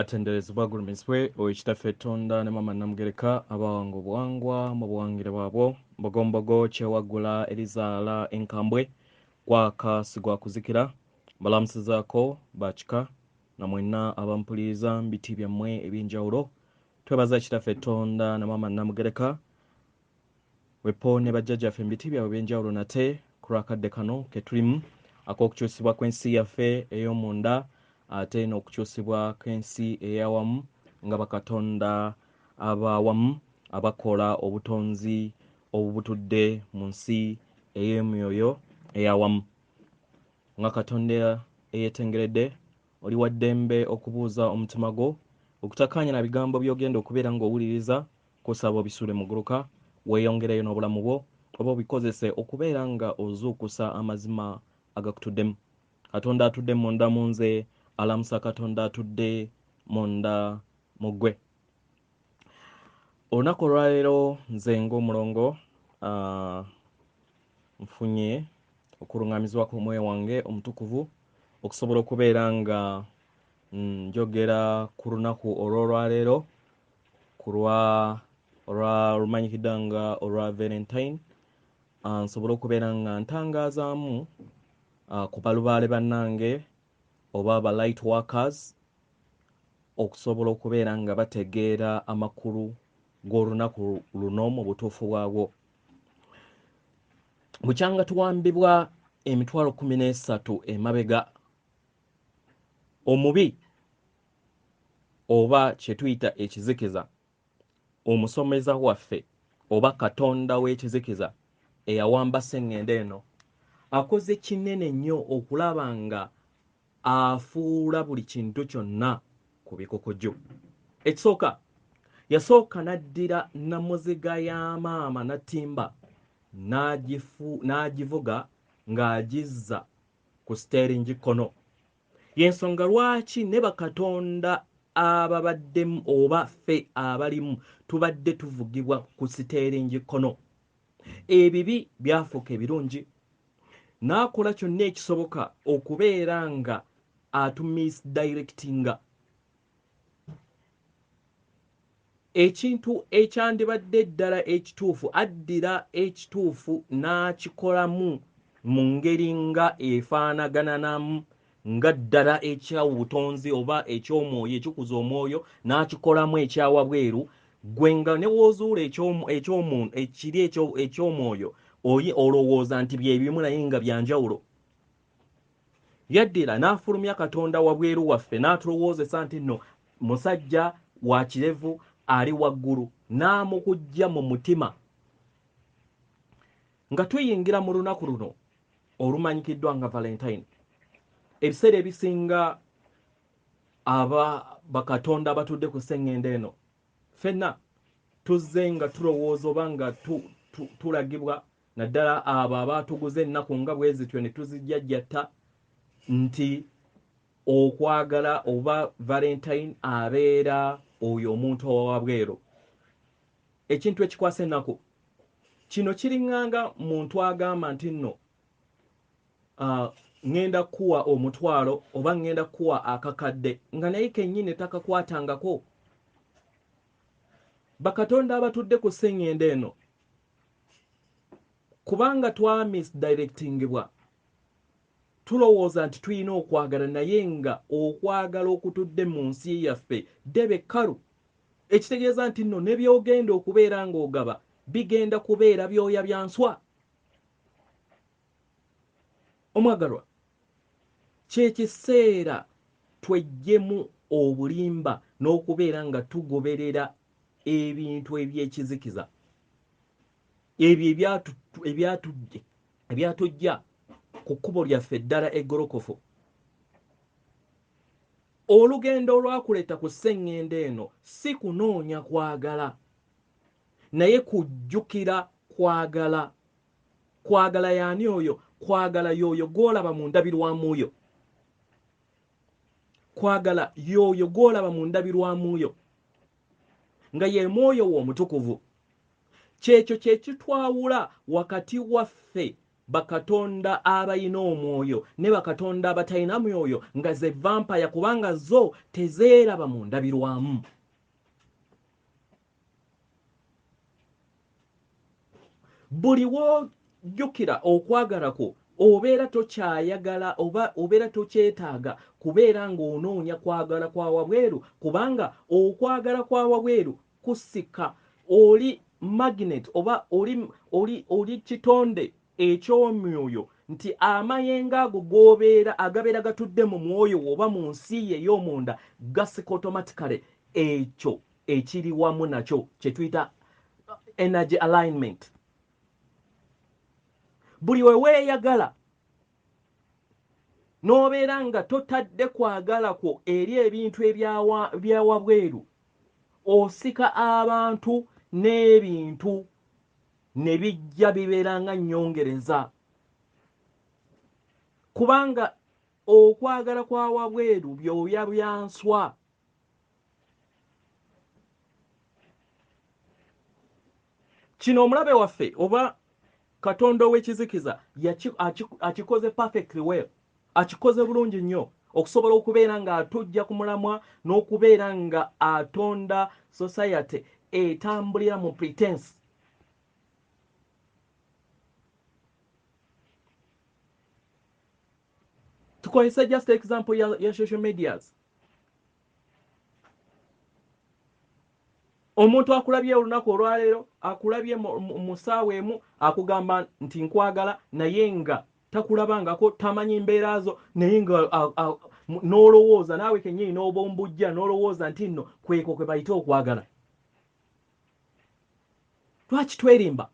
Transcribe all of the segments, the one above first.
atenderezebwa gulumiswe owekitaffe Tonda ne mama Namugereka abawanga obuwangwa mu buwangire bwabwo mbogombogo kyewaggula erizaala enkambwe gwaka sigwa kuzikira balamusizaako bakika na mwenna abampuliriza mu biti byammwe ebyenjawulo twebaza kitaffe Tonda ne mama Namugereka wepo ne bajjajjaffe mu biti byabwe ebyenjawulo nate ku lwakadde kano ke tulimu ak'okukyusibwa kw'ensi yaffe ey'omunda ate n'okukyusibwa kw'ensi ey'awamu nga bakatonda abawamu abakola obutonzi obubutudde mu nsi ey'emyoyo ey'awamu nga katonda eyeetengeredde oli wa ddembe okubuuza omutima gwo okutakkaanya na bigambo by'ogenda okubeera ng'owuliriza kusaba obisuule mu gguluka weeyongereyo n'obulamu bwo oba obikozese okubeera nga ozuukusa amazima agakutuddemu katonda atudde munda mu nze alamusa katonda atudde munda mu ggwe olunaku olwaleero nze ng'omulongo nfunye okuluŋŋamizibwa kw'omwoyo wange omutukuvu okusobola okubeera nga njogera ku lunaku olw'olwaleero ku olwalumanyikidde nga olwa Valentine nsobole okubeera nga ntangaazaamu ku balubaale bannange oba aba light workers okusobola okubeera nga bategeera amakulu g'olunaku luno mu butuufu bwabwo bukyanga tuwambibwa emitwalo 13 emabega omubi oba kye tuyita ekizikiza omusomeza waffe oba katonda w'ekizikiza eyawamba sseŋŋende eno akoze kinene nnyo okulaba nga afuula buli kintu kyonna ku bikokojjo ekisooka yasooka n'addira namuziga ya maama natimba n'agivuga ng'agizza ku steeringi kkono y'ensonga lwaki ne bakatonda ababaddemu oba ffe abalimu tubadde tuvugibwa ku steeringi kkono ebibi byafuuka ebirungi n'akola kyonna ekisoboka okubeera nga atumisdirectinga ekintu ekyandibadde ddala ekituufu addira ekituufu n'akikolamu mu ngeri nga efaanaganamu nga ddala ekyawubutonzi oba eky'omwoyo ekikuza omwoyo n'akikolamu ekyawabweru gwe nga ne woozuula ekyomuntu ekiri eky'omwoyo olowooza nti byebimu naye nga byanjawulo yaddira n'afulumya katonda wabweru waffe n'atulowoozesa nti nno musajja wa kirevu ali waggulu n'amukujja mu mutima nga tuyingira mu lunaku luno olumanyikiddwa nga Valentine ebiseera ebisinga bakatonda abatudde ku sseŋŋende eno ffenna tuzze nga tulowooza oba nga tulagibwa naddala abo abaatuguza ennaku nga bwe zityo ne tuzijjajjatta nti okwagala oba Valentine abeera oyo omuntu owabweru ekintu ekikwasa ennaku kino kiriŋŋanga muntu agamba nti nno ŋŋenda kuwa omutwalo oba ŋŋenda kuwa akakadde nga naye kennyini takakwatangako bakatonda abatudde ku sseŋŋende eno kubanga twamisdirectingibwa tulowooza nti tulina okwagala naye nga okwagala okutudde mu nsi yaffe ddebe kkalu ekitegeeza nti nno ne byogenda okubeera ng'ogaba bigenda kubeera byoya bya nswa omwagalwa kyekiseera twejjemu obulimba n'okubeera nga tugoberera ebintu ebyekizikiza ebyo ebyatujja ku kkubo lyaffe eddala eggolokofu olugendo olwakuleeta ku sseŋŋende eno si kunoonya kwagala naye kujjukira kwagala y'ani oyo kwagala y'oyo gw'olaba mu ndabirwamu yo kwagala y'oyo gw'olaba mu ndabirwamu yo nga ye mwoyo wo omutukuvu kyekyo kye kitwawula wakati waffe bakatonda abayina omwoyo ne bakatonda abatayina mwoyo nga ze vampire kubanga zo tezeeraba mu ndabirwamu. Buli wojjukira okwagala kwo obeera tokyayagala oba obeera tokyetaaga kubeera ng'onoonya kwagala kwa wabweru kubanga okwagala kwa wabweru kusika oli magnet oba oli kitonde eky'omwoyo nti amayengo ago agabeera gatudde mu mwoyo oba mu nsi ye ey'omunda gasika automatically ekyo ekiri wamu nakyo kye tuyita energy alignment. Buli we weeyagala n'obeera nga totadde kwagala kwo eri ebintu ebya wabweru osika abantu n'ebintu ne bijja bibeera nga nnyongereza kubanga okwagala kwa wabweru byoya byanswa. Kino omulabe waffe oba Katonda ow'ekizikiza akikoze perfectly well, akikoze bulungi nnyo okusobola okubeera nga atujja ku mulamwa n'okubeera nga atonda society etambulira mu pretense. Tukozesa just example ya social medias. Omuntu akulabye olunaku olwaleero akulabye mu ssaawa emu akugamba nti nkwagala naye nga takulabangako tamanyi mbeera zo naye nga n'olowooza naawe kennyini n'oba ombujja n'olowooza nti nno kweko kwe bayite okwagala. Lwaki twerimba?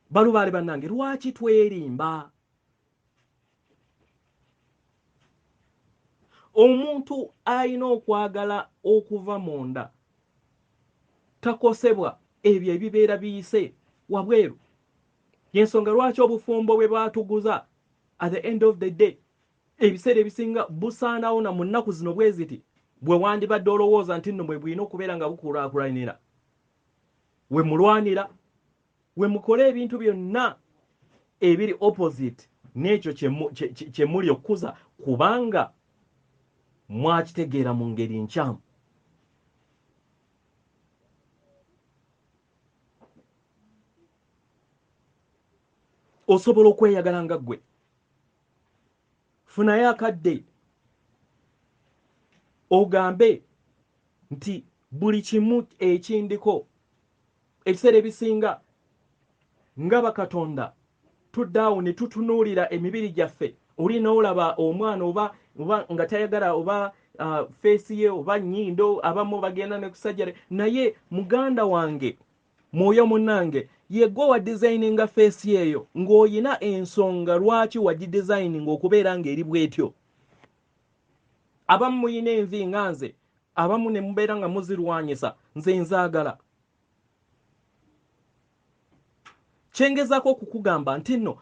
Balubaale bannange, lwaki twerimba? Omuntu alina okwagala okuva munda takosebwa ebyo ebibeera biyise wabweru. Yensonga lwaki obufumbo bwe batuguza at the end of the day ebiseera ebisinga busaanawo na mu nnaku zino bwe ziti bwe wandibadde olowooza nti nno bwe bwina okubeera nga bukulaakulanira we mulwanira we mukola ebintu byonna ebiri opposite n'ekyo kye muli okukuza kubanga mwakitegeera mu ngeri nkyamu. Osobola okweyagala nga ggwe. Funayo akadde ogambe nti buli kimu ekindiko ebiseera ebisinga nga bakatonda tuddaawo ne tutunuulira emibiri gyaffe. Oli n'olaba omwana oba nga tayagala oba feesi ye oba nnyindo abamu bagenda ne kusajjale naye muganda wange mwoyo munnange yegwe wa designinga feesi eyo ng'oyina ensonga lwaki wagidesigninga okubeera ng'eri bwetyo. Abamu muyina envi nga nze abamu ne mubeera nga muzirwanyisa nze nzaagala. Kyengezaako okukugamba nti nno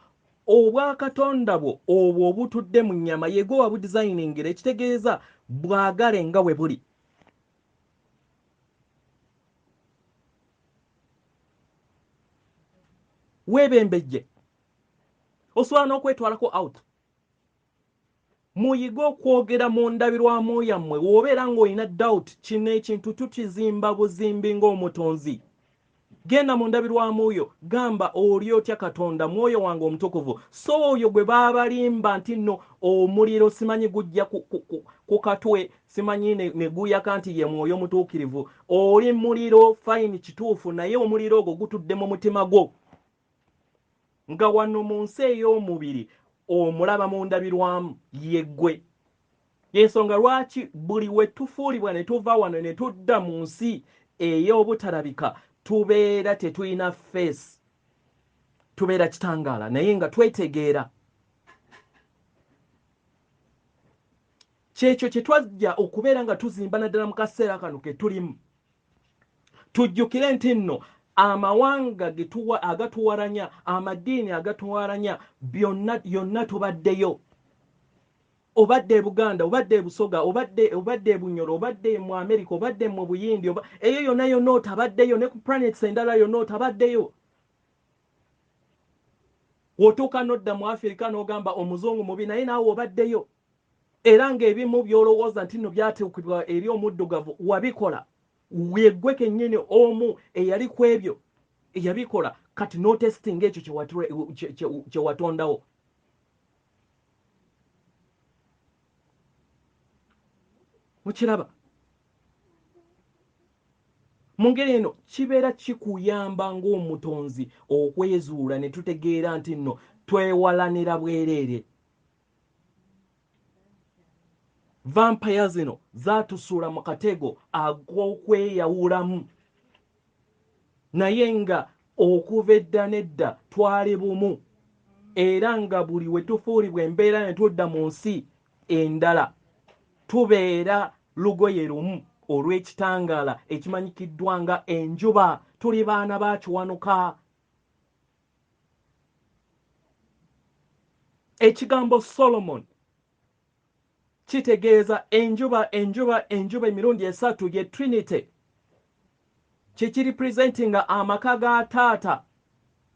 obwakatonda bwo obwo obutudde mu nnyama yegwe wabudesigningira ekitegeeza bwagale nga bwe buli. Weebembejje osobola n'okwetwalako out. Muyige okwogera mu ndabirwamu yammwe w'obeera ng'olina doubt kino ekintu tukizimba buzimbi ng'omutonzi. Genda mu ndabirwamu yo gamba oli otya Katonda mwoyo wange omutukuvu so oyo gwe baabalimba nti nno omuliro simanyi gujja ku katwe simanyi ne guyaka nti ye mwoyo mutuukirivu. Oli muliro fine kituufu naye omuliro ogwo gutudde mu mutima gwo nga wano mu nsi ey'omubiri omulaba mu ndabirwamu yeggwe. Yensonga lwaki buli we tufuulibwa ne tuva wano ne tudda mu nsi ey'obutalabika tubeera tetulina feesi, tubeera kitangaala naye nga twetegeera. Kyekyo kye twajja okubeera nga tuzimba naddala mu kaseera kano ke tulimu. Tujjukire nti nno amawanga agatuwaranya amadiini agatuwaranya yonna tubaddeyo. Obadde Buganda, obadde Busoga, obadde Bunyoro, obadde mu America, obadde mu Buyindi, eyo yonna otabaddeyo ne ku planets endala yonna otabaddeyo. wotuuka nodda mu Afirika n'ogamba omuzungu mubi naye naawe obaddeyo era ng'ebimu byolowooza nti nno byateekebwa eri omuddugavu wabikola weggwe kennyini omu eyali ku ebyo eyabikola kati notestinga ekyo kye watondawo. Mukiraba mu ngeri eno kibeera kikuyamba ng'omutonzi okwezuula ne tutegeera nti nno twewalanira bwereere. Vampire zino zaatusuula mu katego ag'okweyawulamu naye nga okuva edda n'edda twali bumu era nga buli we tufuulibwa embeera ne tudda mu nsi endala tubeera lugoye lumu olw'ekitangaala ekimanyikiddwa nga enjuba. Tuli baana ba kiwanuka. Ekigambo Solomon kitegeeza enjuba emirundi esatu ye Trinity. Kikiri presentinga amaka ga taata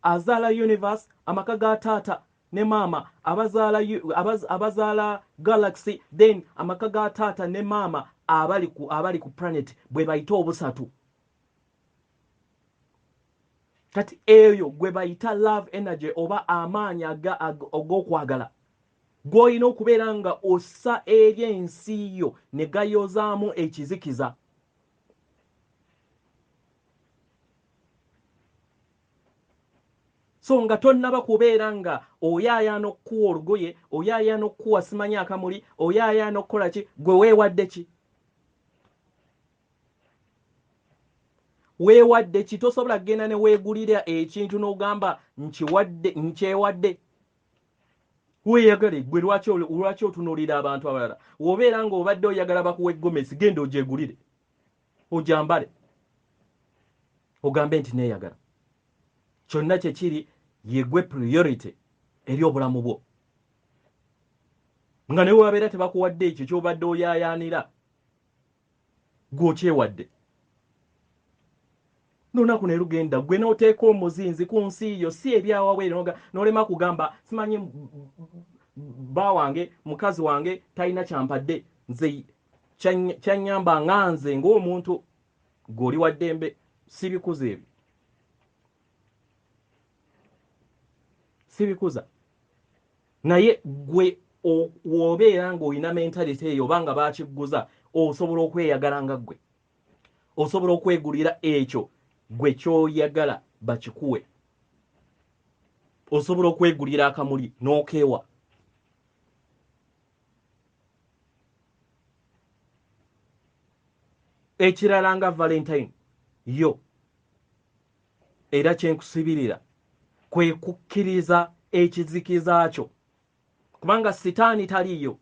azaala universe, amaka ga taata ne maama abazaala galaxy, then amaka ga taata ne maama abali ku planet bwe bayita obusatu. Kati eyo gwe bayita love energy oba amaanyi ag'okwagala gw'olina okubeera nga ossa eri ensi yo ne gayozaamu ekizikiza. So nga tonnaba kubeera nga oyaayaana okukuwa olugoye, oyaayaana okukuwa simanyi akamuli, oyaayaana okukola ki, gwe weewadde ki? Weewadde ki? Tosobola kugenda ne weegulira ekintu n'ogamba nkyewadde. Weeyagale gwe lwaki otunuulira abantu abalala? Wobeera nga obadde oyagala bakuwa eggomesi, genda ogyegulire ogyambale ogambe nti neeyagala. Kyonna kye kiri yegwe priority eri obulamu bwo. Nga ne wabeera tebakuwadde ekyo kyobadde oyaayaanira gw'okyewadde. N'olunaku ne lugenda gwe n'oteeka omuzinzi ku nsi yo, si ebyawabwere n'olema kugamba simanyi bba wange mukazi wange talina kyampadde nze kyanyamba nganze ng'omuntu gw'oli wa ddembe. Sibikuza ebyo, sibikuza. Naye gwe wobeera ng'olina mentality eyo oba nga baakigguza, osobola okweyagala nga ggwe, osobola okwegulira ekyo gwe kyoyagala bakikuwe, osobola okwegulira akamuli n'okeewa. Ekirala nga Valentine yo era kyenkusibirira kwe kukkiriza ekizikiza kyo, kubanga sitaani taliyo.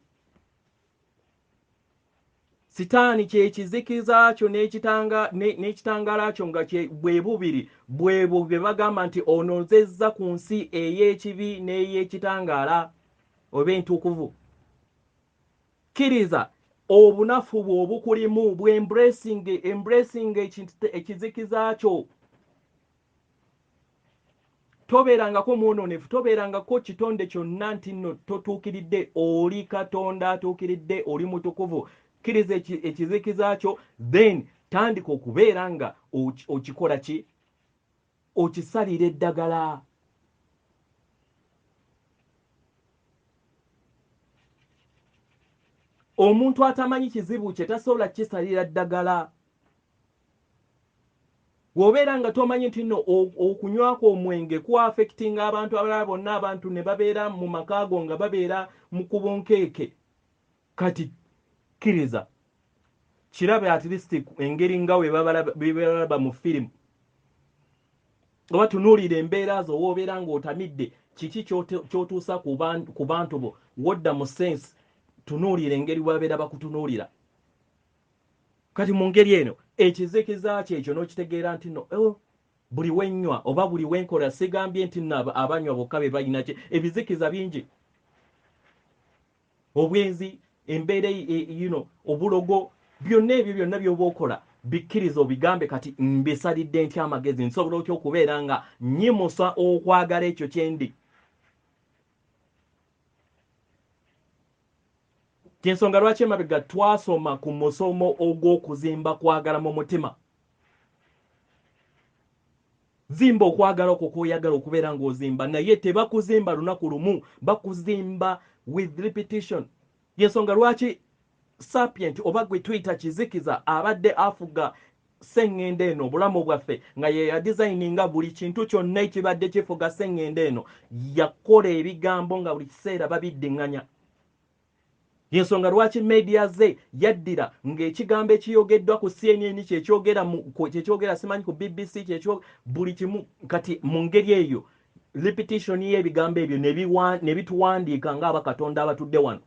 Sitaani kyekizikiza kyo n'ekitangaala kyo nga bwe bubiri bwebo bwe bagamba nti onozezza ku nsi ey'ekibi n'ey'ekitangaala oba entukuvu. Kkiriza obunafu bwe obukulimu bwe embracing ekizikiza kyo. Tobeerangako mwononefu, tobeerangako kitonde kyonna nti nno totuukiridde, oli Katonda atuukiridde, oli mutukuvu. Kkiriza ekizikiza kyo, then tandika okubeera nga okikola ki? Okisalira eddagala. Omuntu atamanyi kizibu kye tasobola kisalira ddagala. Wobeera nga tomanyi nti nno okunywako omwenge ku affecting abantu abalala bonna, abantu ne babeera mu makaago nga babeera mu kubonkeeke. Kati kkiriza kirabe at least engeri nga we balaba mu firimu. Oba tunuulira embeera zo wobeera ng'otamidde, kiki ky'otuusa ku bantu bo, wodda mu sense tunuulira engeri babeera bakutunuulira. Kati mu ngeri eno ekizikiza kyekyo n'okitegeera nti nno buli wennywa oba buli wenkola, sigambye nti nno abanywa bokka be balina ki, ebizikiza bingi. Obwenzi, embeera obulogo, byonna ebyo byonna by'oba okola bikkiriza obigambe kati mbisalidde ntya amagezi, nsobola otya okubeera nga nyimusa okwagala ekyo kyendi. Kyensonga lwaki emabega twasoma ku musomo ogw'okuzimba kwagala mu mutima. Zimba okwagala okwo kw'oyagala okubeera ng'ozimba, naye tebakuzimba lunaku lumu, bakuzimba with repetition. Yensonga lwaki sapient oba gwe tuyita kizikiza abadde afuga sengende eno obulamu bwaffe nga ye ya designinga buli kintu kyonna ekibadde kifuga sengende eno yakola ebigambo nga buli kiseera babiddiŋŋanya. Yensonga lwaki media ze yaddira ng'ekigambo ekiyogeddwa ku CNN kyekyogera simanyi ku BBC buli kimu kati mu ngeri eyo repetition y'ebigambo ebyo ne bituwandiika ng'abakatonda abatudde wano.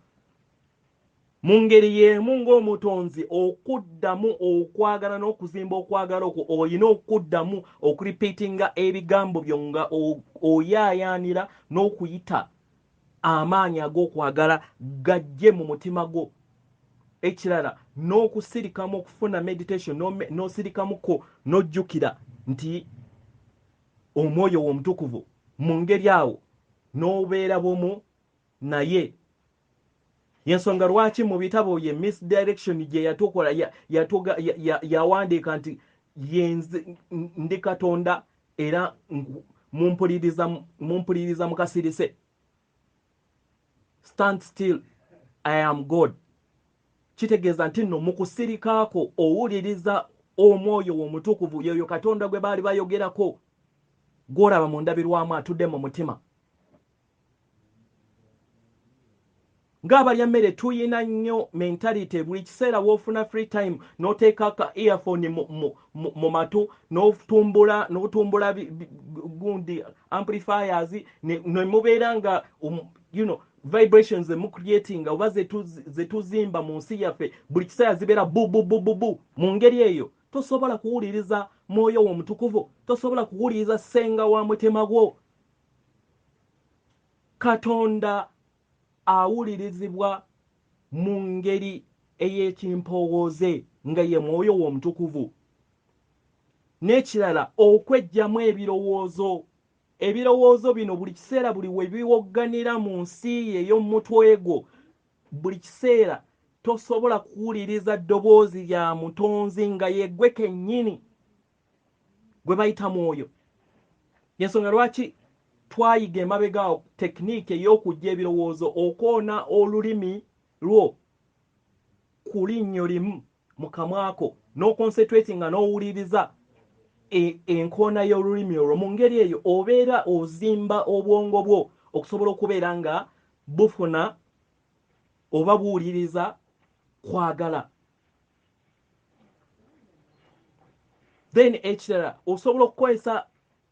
Mu ngeri y'emu ng'omutonzi okuddamu okwagala n'okuzimba okwagala okwo olina okuddamu okuripiitinga ebigambo byo nga oyaayaanira n'okuyita amaanyi ag'okwagala gajje mu mutima gwo. Ekirala n'okusirikamu okufuna meditation n'osirikamuko n'ojjukira nti omwoyo w'omutukuvu mu ngeri awo n'obeera bumu naye. Yensonga lwaki mu bitabo ye misdirection gye yatukola yawandiika nti yenze ndi Katonda era mumpuliriza mukasirise. Stand still, I am God. Kitegeeza nti nno mu kusirikaako owuliriza omwoyo w'omutukuvu yoyo Katonda gwe baali bayogerako gw'olaba mu ndabirwamu atudde mu mutima. Ng'abalya mmere tuyina nnyo mentality buli kiseera w'ofuna free time n'oteeka ka earphone mu matu n'otumbula gundi amplifiers ne mubeera nga vibrations ze creating oba ze tuzimba mu nsi yaffe buli kiseera zibeera bu mu ngeri eyo tosobola kuwuliriza mwoyo w'omutukuvu, tosobola kuwuliriza ssenga wa mutima gwo. Katonda awulirizibwa mu ngeri ey'ekimpowooze nga ye mwoyo w'omutukuvu. N'ekirala okweggyamu ebirowoozo bino buli kiseera buli we biwogganira mu nsi ye ey'omutwe gwo buli kiseera tosobola kuwuliriza ddoboozi lya mutonzi nga ye gwe kennyini gwe bayita mwoyo. Yensonga lwaki twayiga emabega tekinike ey'okujja ebirowoozo okoona olulimi lwo ku linnyo limu mu kamwako n'oconcentratinga n'owuliriza enkoona y'olulimi olwo. Mu ngeri eyo obeera ozimba obwongo bwo okusobola okubeera nga bufuna oba buwuliriza kwagala. Then ekirala osobola okukozesa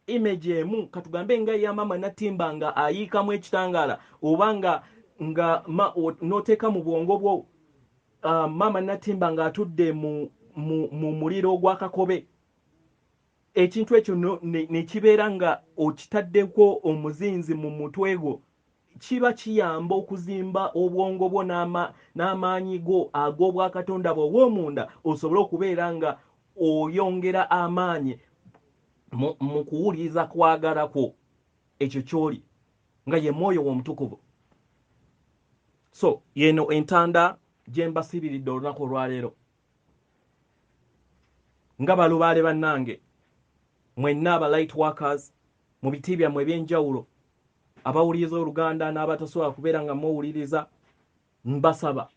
image emu katugambe nga ya mama Natimba nga ayiikamu ekitangaala oba nga n'oteeka mu bwongo bwo mama Natimba ng'atudde mu muliro ogw'akakobe. Ekintu ekyo ne kibeera nga okitaddeko omuzinzi mu mutwe gwo kiba kiyamba okuzimba obwongo bwo n'amaanyi go ag'obwakatonda bw'omunda osobole okubeera nga oyongera amaanyi mu kuwuliriza kwagala kwo ekyo kyoli nga ye mwoyo w'omutukuvu. So yeno entanda gye mbasibiridde olunaku olwaleero. Nga balubaale bannange mwenna aba light workers mu biti byammwe eby'enjawulo abawuliriza Oluganda n'abatasobola kubeera nga muwuliriza, mbasaba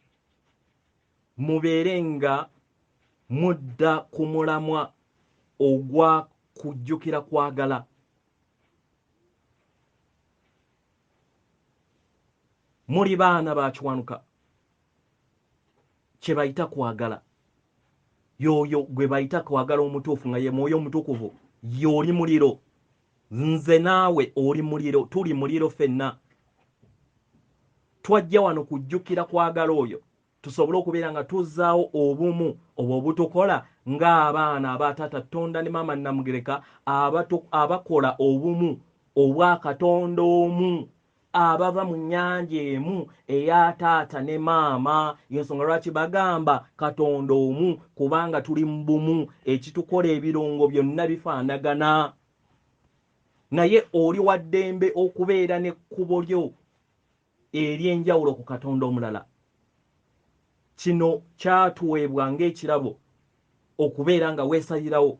mubeere nga mudda ku mulamwa ogwa kujjukira kwagala. Muli baana ba kiwanuka kye bayita kwagala. Yoyo gwe bayita kwagala omutuufu nga ye mwoyo omutukuvu. Y'oli muliro, nze naawe oli muliro, tuli muliro ffenna. Twajja wano kujjukira kwagala oyo tusobole okubeera nga tuzzaawo obumu obwo obutukola ng'abaana abataata Tonda ne maama Namugereka abakola obumu obwa Katonda omu abava mu nnyanja emu eya taata ne maama. Yensonga lwaki bagamba Katonda omu kubanga tuli mu bumu, ekitukola ebirungo byonna bifaanagana. Naye oli wa ddembe okubeera n'ekkubo lyo ery'enjawulo ku Katonda omulala. kino kyatuweebwa ng'ekirabo okubeera nga weesalirawo.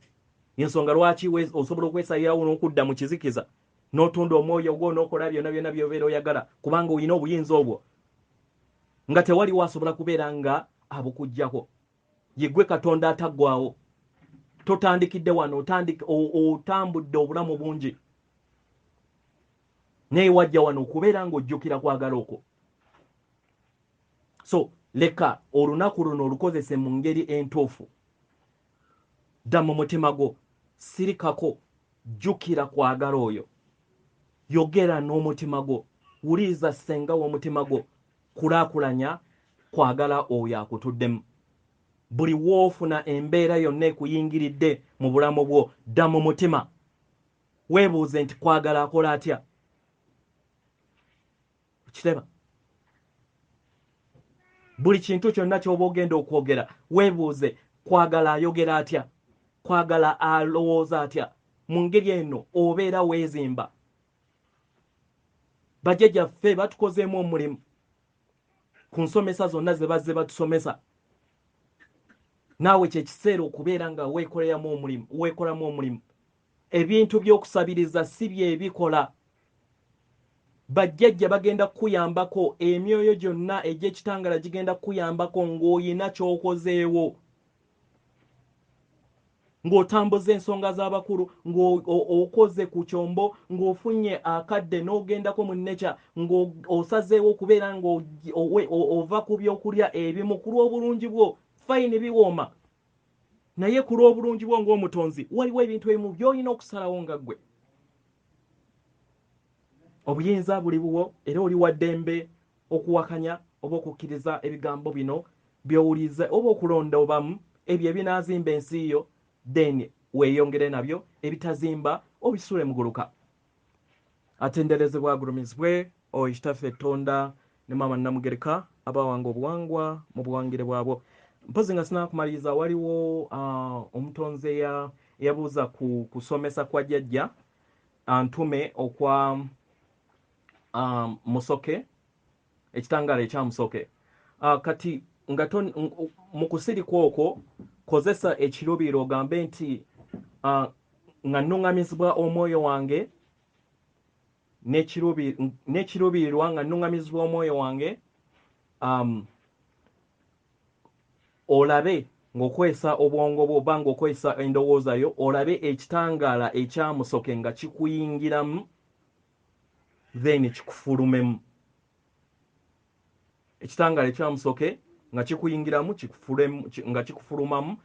Ensonga lwaki osobola okwesalirawo n'okudda mu kizikiza n'otunda omwoyo gwo n'okola byonna byonna by'obeera oyagala kubanga olina obuyinza obwo nga tewali wasobola kubeera nga abukuggyako. Yegwe Katonda ataggwawo. Totandikidde wano otambudde obulamu bungi naye wajja wano okubeera ng'ojjukira kwagala okwo. So leka olunaku luno olukozese mu ngeri entuufu. Dda mu mutima gwo, sirikako, jjukira kwagala oyo. Yogera n'omutima gwo, wuliriza ssenga w'omutima gwo, kulaakulanya kwagala oyo akutuddemu. Buli woofuna embeera yonna ekuyingiridde mu bulamu bwo, dda mu mutima weebuuze nti kwagala akola atya. Kireba buli kintu kyonna ky'oba ogenda okwogera weebuuze kwagala ayogera atya, kwagala alowooza atya. Mu ngeri eno obeera weezimba. Bajjajjaffe batukozeemu omulimu ku nsomesa zonna ze bazze batusomesa. Naawe kye kiseera okubeera nga weekolamu omulimu. Ebintu by'okusabiriza si bye bikola. Bajjajja bagenda kukuyambako, emyoyo gyonna egy'ekitangala gigenda kukuyambako ng'oyina ky'okozeewo, ng'otambuza ensonga z'abakulu, ng'okoze ku kyombo, ng'ofunye akadde n'ogendako mu nnecha, ng'osazeewo okubeera ng'ova ku byokulya ebimu ku lw'obulungi bwo. Fayini biwooma, naye ku lw'obulungi bwo ng'omutonzi waliwo ebintu ebimu by'olina okusalawo nga ggwe. Obuyinza buli buwo era oli wa ddembe okuwakanya oba okukkiriza ebigambo bino by'owulize oba okulonda obamu ebyo ebinaazimba ensi yo, then weeyongere nabyo, ebitazimba obisule muguluka. Atenderezebwa agulumizibwe oyo kitaffe Tonda ne Maama Namugereka abawanga obuwangwa mu buwangire bwabwo. Mpozi nga sinaakumaliriza, waliwo omutonzi eyabuuza ku kusomesa kwa jjajja antume okwa Musoke, ekitangaala ekya Musoke. Kati nga mu kusirika okwo kozesa ekiruubiiro ogambe nti nga nnuŋŋamizibwa omwoyo wange n'ekiruubirirwa nga nnuŋŋamizibwa omwoyo wange, olabe ng'okwesa obwongo bwo oba ng'okwesa endowooza yo, olabe ekitangaala ekya Musoke nga kikuyingiramu then kikufulumemu. Ekitangaala ekya Musoke nga kikuyingiramu nga kikufulumamu,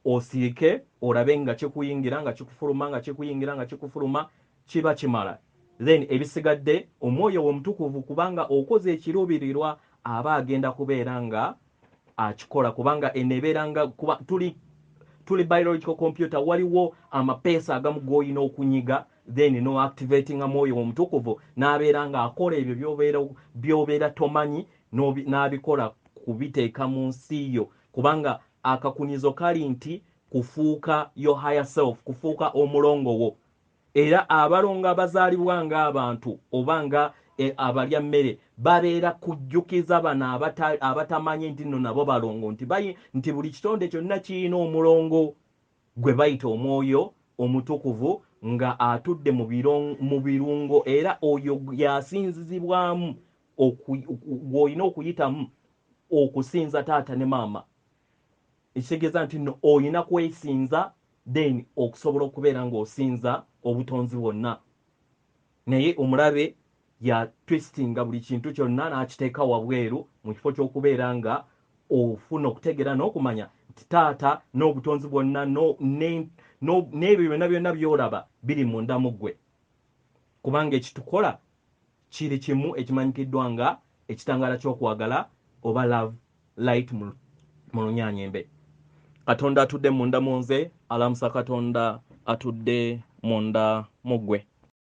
osiike olabe nga kikuyingira nga kikufuluma nga kikuyingira nga kikufuluma, kiba kimala. Then ebisigadde omwoyo omutukuvu kubanga okoze ekiruubirirwa aba agenda kubeera nga akikola kubanga enebeera nga tuli biological computer, waliwo amapeesa agamu g'olina okunyiga then no activating mwoyo omutukuvu n'abeera nga akola ebyo by'obeera tomanyi n'abikola kubiteeka mu nsi yo, kubanga akakunizo kali nti kufuuka your higher self, kufuuka omulongo wo. Era abalongo abazaalibwa ng'abantu oba nga abalya mmere babeera kujjukiza bano abatamanyi nti nno nabo balongo nti buli kitonde kyonna kirina omulongo gwe bayita omwoyo omutukuvu nga atudde mu birungo, era oyo yasinzizibwamu gw'olina okuyitamu okusinza taata ne maama. Ekitegeeza nti nno olina kwesinza then okusobola okubeera ng'osinza obutonzi bwonna. Naye omulabe ya twistinga buli kintu kyonna n'akiteeka wabweru mu kifo ky'okubeera nga ofuna okutegeera n'okumanya nti taata n'obutonzi bwonna n'ebyo byonna byonna by'olaba biri munda mu ggwe, kubanga ekitukola kiri kimu ekimanyikiddwa nga ekitangaala ky'okwagala oba love light mu lunyaanyembe. Katonda atudde munda mu nze, alamusa Katonda atudde munda mu ggwe.